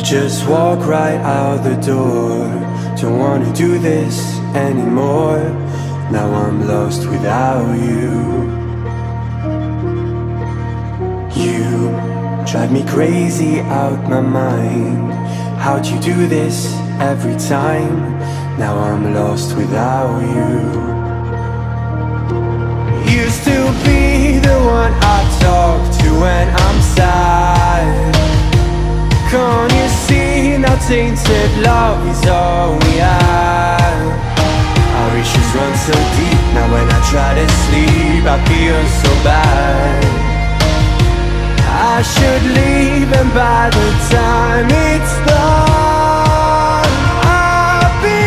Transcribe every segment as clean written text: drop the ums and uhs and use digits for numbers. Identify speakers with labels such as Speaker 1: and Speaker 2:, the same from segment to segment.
Speaker 1: just walk right out the door. Don't wanna do this anymore. Now I'm lost without you. You drive me crazy out my mind. How'd you do this every time? Now I'm lost without you. Used to be the one I talk to when I'm sad. Can't you see now tainted love is all we have? Our issues run so deep, now when I try to sleep I feel so bad. I should leave and by the time it's done I'll be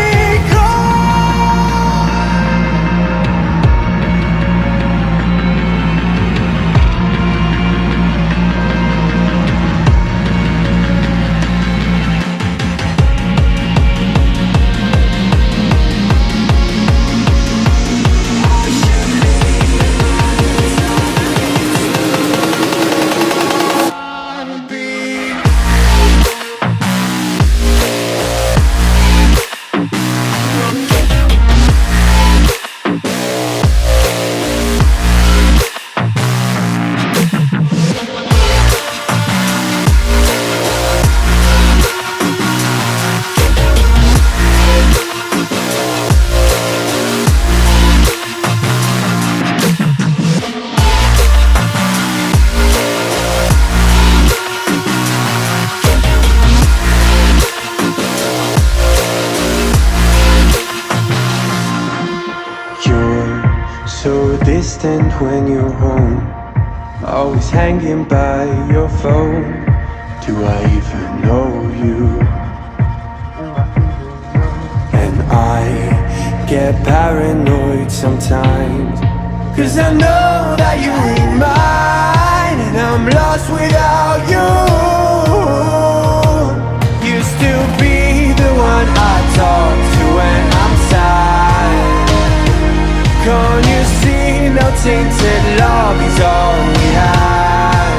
Speaker 1: distant when you're home, always hanging by your phone. Do I even know you? And I get paranoid sometimes, 'cause I know that you ain't mine, and I'm lost without you. Used to be the one I talk to when I'm sad. Can't you see now tainted love is all we have?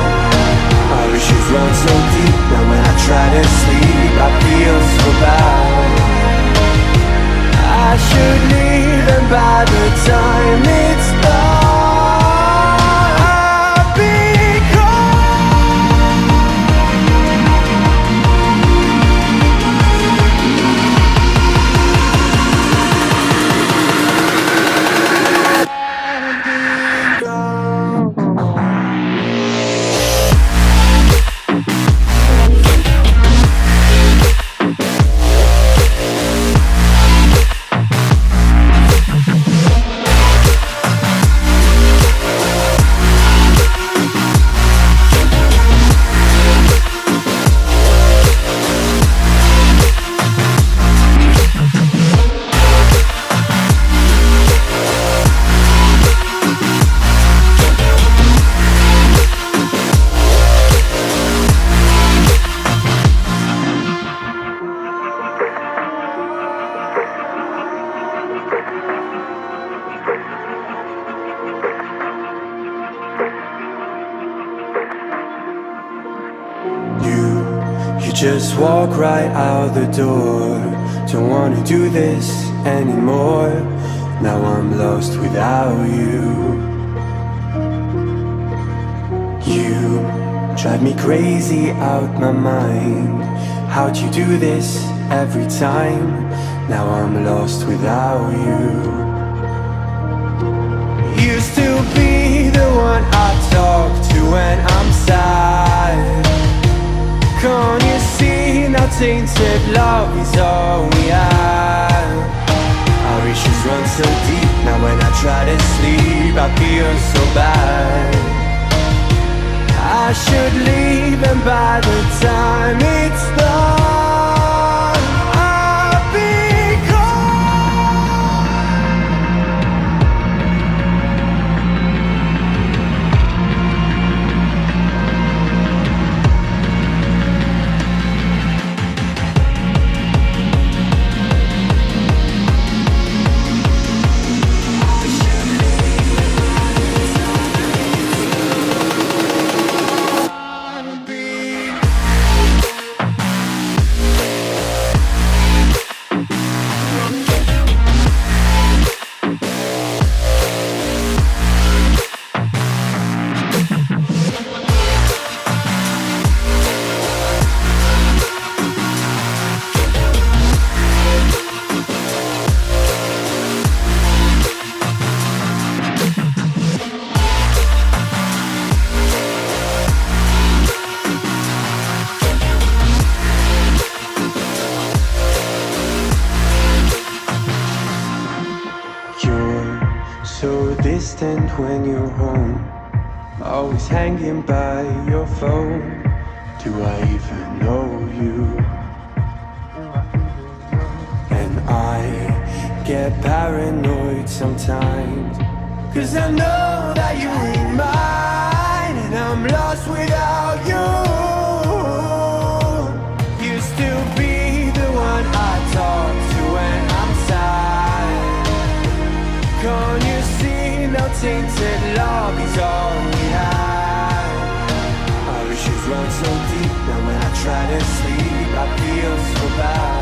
Speaker 1: Our issues run so deep, now when I try to sleep I feel so bad. I should leave and by the time it's done I'll be just walk right out the door. Don't wanna do this anymore. Now I'm lost without you. You drive me crazy out my mind. How'd you do this every time? Now I'm lost without you. Used to be the one I talk to when I'm sad. Can't you see now tainted love is all we have? Our issues run so deep, now when I try to sleep I feel so bad. I should leave and by the time it's done I'll be distant when you're home, always hanging by your phone. Do I even know you? And I get paranoid sometimes, 'cause I know that you ain't mine, and I'm lost without you. Used to be the one I talk to when I'm sad. Can't you see now tainted love is all we have? Our issues run so deep, now when I try to sleep I feel so bad.